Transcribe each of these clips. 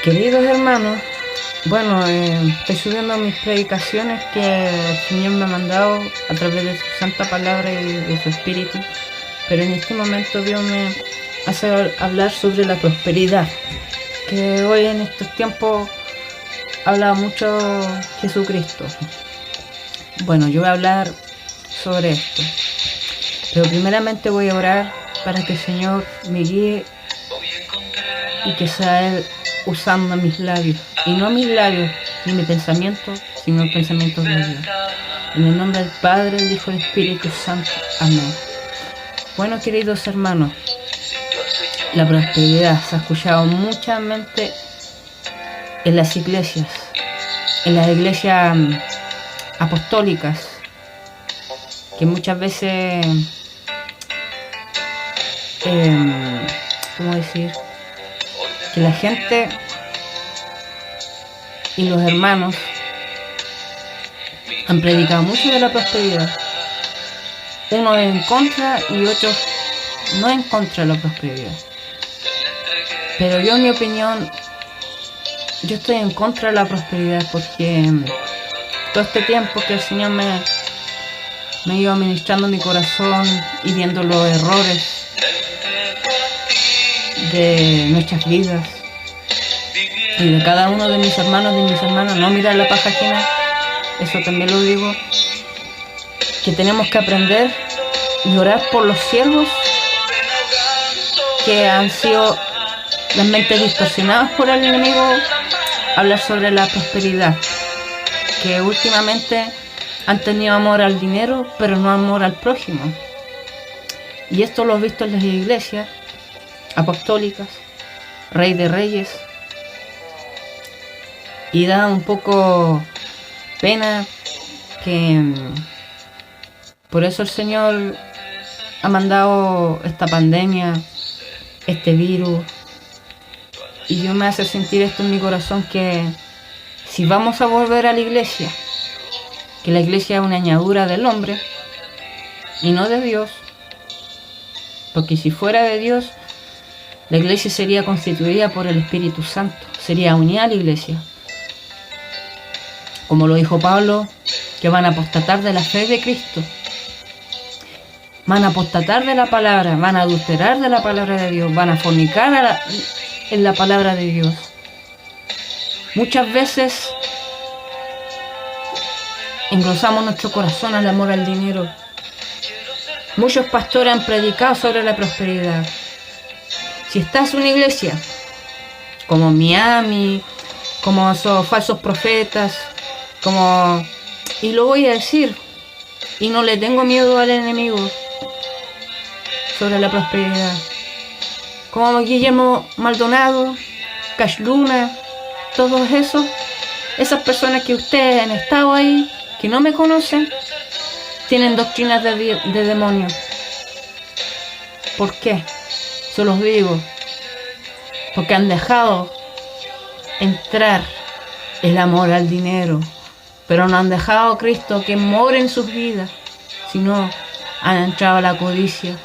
Queridos hermanos, bueno, estoy subiendo mis predicaciones que el Señor me ha mandado a través de su santa palabra y de su espíritu, pero en este momento Dios me hace hablar sobre la prosperidad, que hoy en estos tiempos habla mucho Jesucristo. Bueno, yo voy a hablar sobre esto, pero primeramente voy a orar para que el Señor me guíe y que sea Él usando mis labios, y no mis labios ni mi pensamiento, sino el pensamiento de Dios. En el nombre del Padre, el Hijo y el Espíritu Santo. Amén. Bueno, queridos hermanos, la prosperidad se ha escuchado muchamente en las iglesias apostólicas, que muchas veces, ¿cómo decir? Que la gente y los hermanos han predicado mucho de la prosperidad. Unos en contra y otros no en contra de la prosperidad. Pero yo, en mi opinión, yo estoy en contra de la prosperidad porque todo este tiempo que el Señor me ha ido administrando mi corazón y viendo los errores de nuestras vidas y de cada uno de mis hermanos y mis hermanas, no mirar la paja ajena, eso también lo digo, que tenemos que aprender y orar por los siervos que han sido las mentes distorsionadas por el enemigo, hablar sobre la prosperidad, que últimamente han tenido amor al dinero, pero no amor al prójimo. Y esto lo he visto en las iglesias apostólicas, Rey de Reyes, y da un poco pena que por eso el Señor ha mandado esta pandemia, este virus, y Dios me hace sentir esto en mi corazón, que si vamos a volver a la iglesia, que la iglesia es una añadidura del hombre y no de Dios, porque si fuera de Dios, la iglesia sería constituida por el Espíritu Santo, sería unida a la iglesia. Como lo dijo Pablo, que van a apostatar de la fe de Cristo, van a apostatar de la palabra, van a adulterar de la palabra de Dios, van a fornicar en la palabra de Dios. Muchas veces engrosamos nuestro corazón al amor al dinero. Muchos pastores han predicado sobre la prosperidad. Si estás en una iglesia como Miami, como esos falsos profetas, y lo voy a decir, y no le tengo miedo al enemigo sobre la prosperidad, como Guillermo Maldonado, Cash Luna, todos esas personas que ustedes han estado ahí, que no me conocen, tienen doctrinas de demonios. ¿Por qué? Se los digo, porque han dejado entrar el amor al dinero, pero no han dejado a Cristo que more en sus vidas, sino han entrado a la codicia,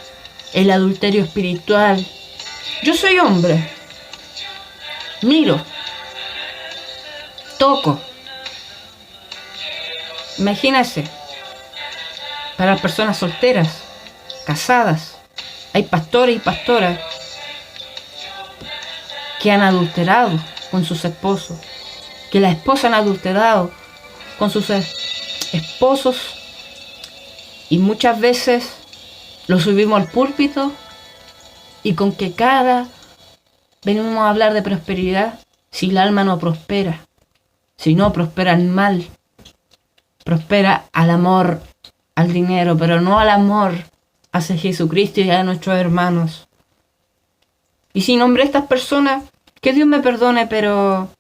el adulterio espiritual. Yo soy hombre, miro, toco. Imagínense, para las personas solteras, casadas, hay pastores y pastoras que han adulterado con sus esposos, que las esposas han adulterado con sus esposos, y muchas veces lo subimos al púlpito, y con que venimos a hablar de prosperidad, si el alma no prospera, si no prospera el mal, prospera al amor, al dinero, pero no al amor hacia Jesucristo y a nuestros hermanos. Y si nombré a estas personas, que Dios me perdone, pero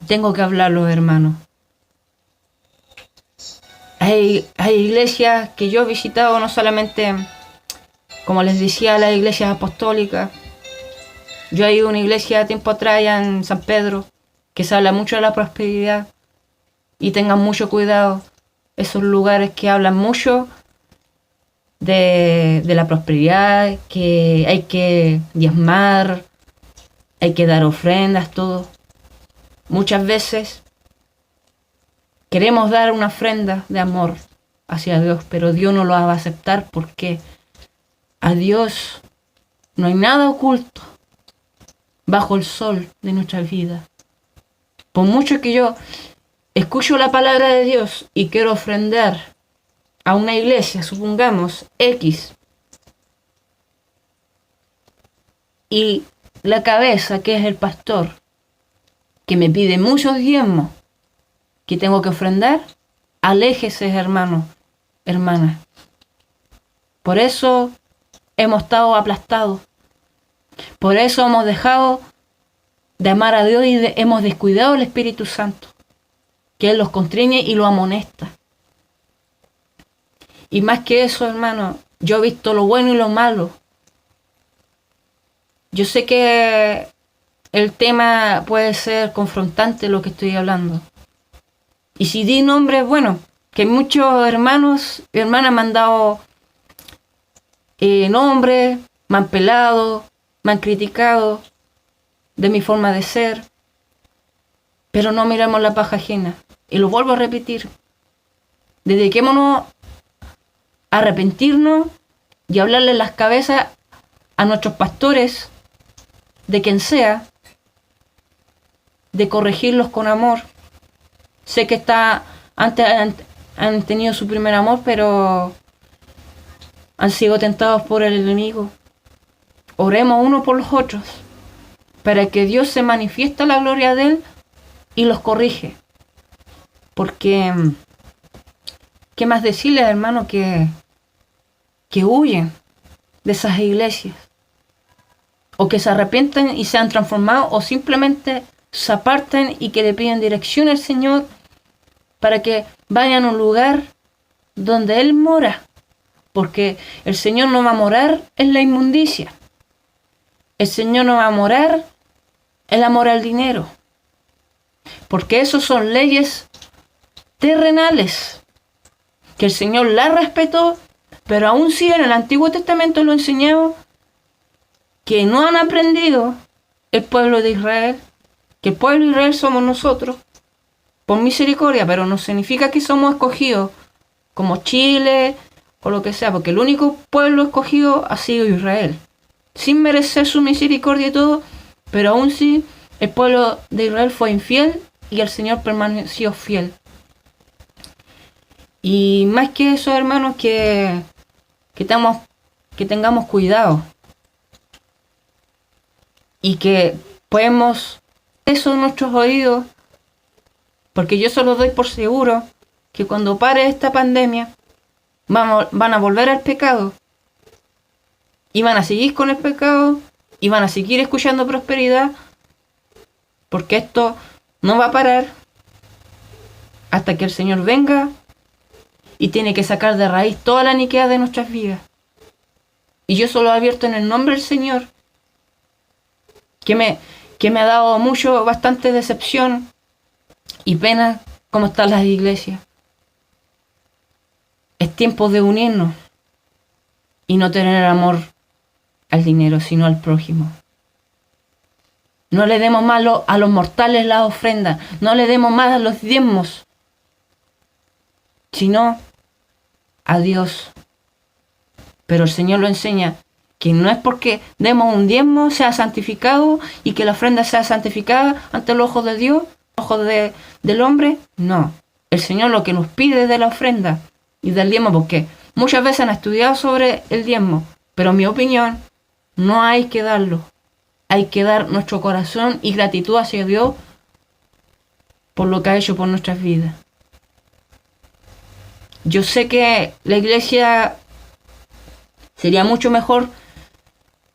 tengo que hablarlo, hermanos. Hay iglesias que yo he visitado, no solamente, como les decía, las iglesias apostólicas. Yo he ido a una iglesia tiempo atrás allá en San Pedro, que se habla mucho de la prosperidad, y tengan mucho cuidado. Esos lugares que hablan mucho de la prosperidad, que hay que diezmar, hay que dar ofrendas, todo. Muchas veces queremos dar una ofrenda de amor hacia Dios, pero Dios no lo va a aceptar porque a Dios no hay nada oculto bajo el sol de nuestra vida. Por mucho que yo escucho la palabra de Dios y quiero ofrendar a una iglesia, supongamos X, y la cabeza, que es el pastor, que me pide muchos diezmos que tengo que ofrendar, aléjese, hermano, hermana. Por eso hemos estado aplastados. Por eso hemos dejado de amar a Dios y hemos descuidado al Espíritu Santo, que Él los constriñe y los amonesta. Y más que eso, hermano, yo he visto lo bueno y lo malo. Yo sé que el tema puede ser confrontante lo que estoy hablando. Y si di nombres, bueno, que muchos hermanos y hermanas me han dado nombres, me han pelado, me han criticado de mi forma de ser. Pero no miramos la paja ajena. Y lo vuelvo a repetir. Dediquémonos a arrepentirnos y hablarle en las cabezas a nuestros pastores, de quien sea, de corregirlos con amor. Sé que antes han tenido su primer amor, pero han sido tentados por el enemigo. Oremos unos por los otros, para que Dios se manifieste la gloria de Él y los corrige. Porque, ¿qué más decirles, hermano? Que huyen de esas iglesias. O que se arrepienten y sean transformados, o simplemente se aparten y que le piden dirección al Señor para que vayan a un lugar donde Él mora. Porque el Señor no va a morar en la inmundicia. El Señor no va a morar en el amor al dinero. Porque esos son leyes terrenales que el Señor las respetó, pero aún sí en el Antiguo Testamento lo enseñaba, que no han aprendido el pueblo de Israel, que el pueblo de Israel somos nosotros, por misericordia, pero no significa que somos escogidos como Chile o lo que sea, porque el único pueblo escogido ha sido Israel, sin merecer su misericordia y todo, pero aún sí el pueblo de Israel fue infiel y el Señor permaneció fiel. Y más que eso, hermanos, que tengamos cuidado y que podemos eso en nuestros oídos, porque yo solo doy por seguro que cuando pare esta pandemia van a volver al pecado y van a seguir con el pecado y van a seguir escuchando prosperidad, porque esto no va a parar hasta que el Señor venga y tiene que sacar de raíz toda la iniquidad de nuestras vidas. Y yo solo abierto en el nombre del Señor, que me ha dado bastante decepción y pena cómo están las iglesias. Es tiempo de unirnos y no tener amor al dinero, sino al prójimo. No le demos más a los mortales las ofrendas, no le demos más a los diezmos, sino a Dios. Pero el Señor lo enseña, que no es porque demos un diezmo sea santificado y que la ofrenda sea santificada ante los ojos de Dios, los ojos del hombre. No, el Señor lo que nos pide de la ofrenda y del diezmo, porque muchas veces han estudiado sobre el diezmo, pero en mi opinión no hay que darlo. Hay que dar nuestro corazón y gratitud hacia Dios por lo que ha hecho por nuestras vidas. Yo sé que la iglesia sería mucho mejor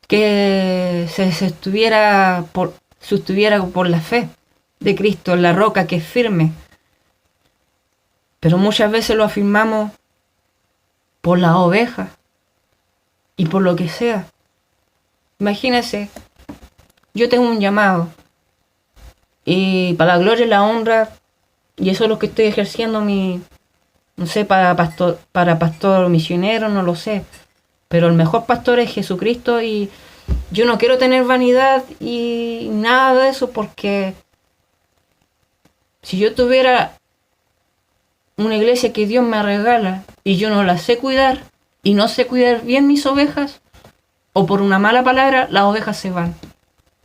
que se sostuviera por la fe de Cristo, en la roca que es firme. Pero muchas veces lo afirmamos por las ovejas y por lo que sea. Imagínense, yo tengo un llamado y para la gloria y la honra, y eso es lo que estoy ejerciendo no sé, para pastor misionero, no lo sé, pero el mejor pastor es Jesucristo y Yo no quiero tener vanidad y nada de eso, porque si yo tuviera una iglesia que Dios me regala y yo no la sé cuidar y no sé cuidar bien mis ovejas, o por una mala palabra, las ovejas se van.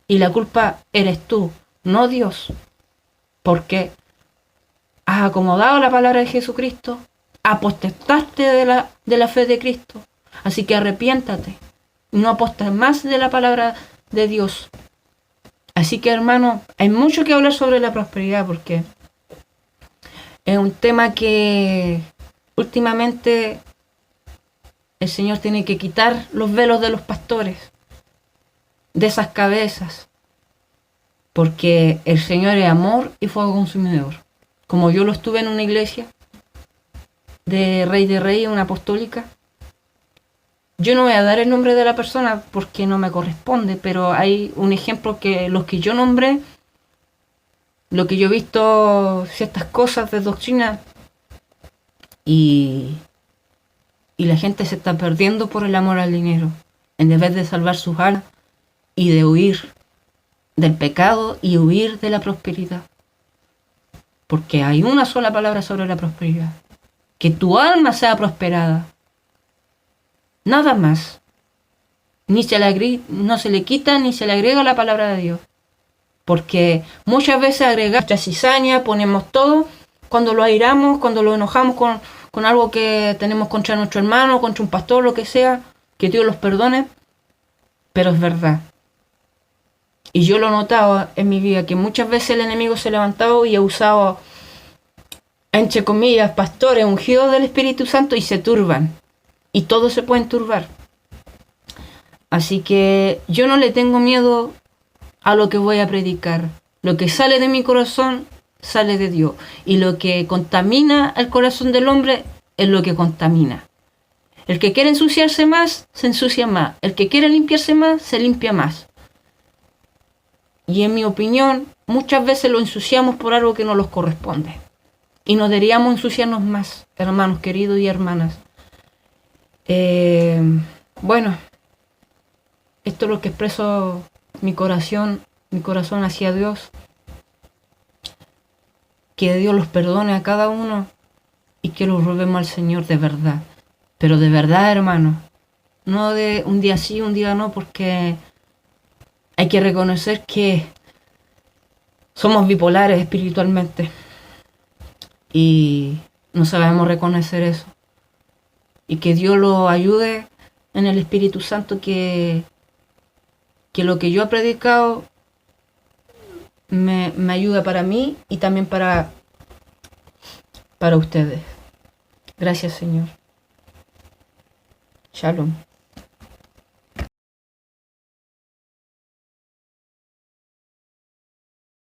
Y la culpa eres tú, no Dios. Porque has acomodado la palabra de Jesucristo, apostataste de la fe de Cristo. Así que arrepiéntate. No apostes más de la palabra de Dios. Así que, hermano, hay mucho que hablar sobre la prosperidad, porque es un tema que últimamente el Señor tiene que quitar los velos de los pastores, de esas cabezas, porque el Señor es amor y fuego consumidor. Como yo lo estuve en una iglesia de Rey, una apostólica, yo no voy a dar el nombre de la persona porque no me corresponde, pero hay un ejemplo que los que yo nombré, lo que yo he visto, ciertas cosas de doctrina, y la gente se está perdiendo por el amor al dinero, en vez de salvar sus almas y de huir del pecado y huir de la prosperidad. Porque hay una sola palabra sobre la prosperidad: que tu alma sea prosperada. Nada más. No se le quita ni se le agrega la palabra de Dios. Porque muchas veces agregamos nuestra cizaña, ponemos todo, cuando lo airamos, cuando lo enojamos con algo que tenemos contra nuestro hermano, contra un pastor, lo que sea, que Dios los perdone. Pero es verdad. Y yo lo he notado en mi vida, que muchas veces el enemigo se ha levantado y ha usado, entre comillas, pastores ungidos del Espíritu Santo, y se turban. Y todos se pueden turbar. Así que yo no le tengo miedo a lo que voy a predicar. Lo que sale de mi corazón sale de Dios. Y lo que contamina el corazón del hombre es lo que contamina. El que quiere ensuciarse más, se ensucia más. El que quiere limpiarse más, se limpia más. Y en mi opinión, muchas veces lo ensuciamos por algo que no nos corresponde. Y no deberíamos ensuciarnos más, hermanos queridos y hermanas. Bueno, esto es lo que expreso mi corazón hacia Dios. Que Dios los perdone a cada uno y que los robemos al Señor de verdad. Pero de verdad, hermano. No de un día sí, un día no, porque hay que reconocer que somos bipolares espiritualmente. Y no sabemos reconocer eso. Y que Dios los ayude en el Espíritu Santo, que lo que yo he predicado me ayuda para mí y también para ustedes. Gracias, Señor. Shalom.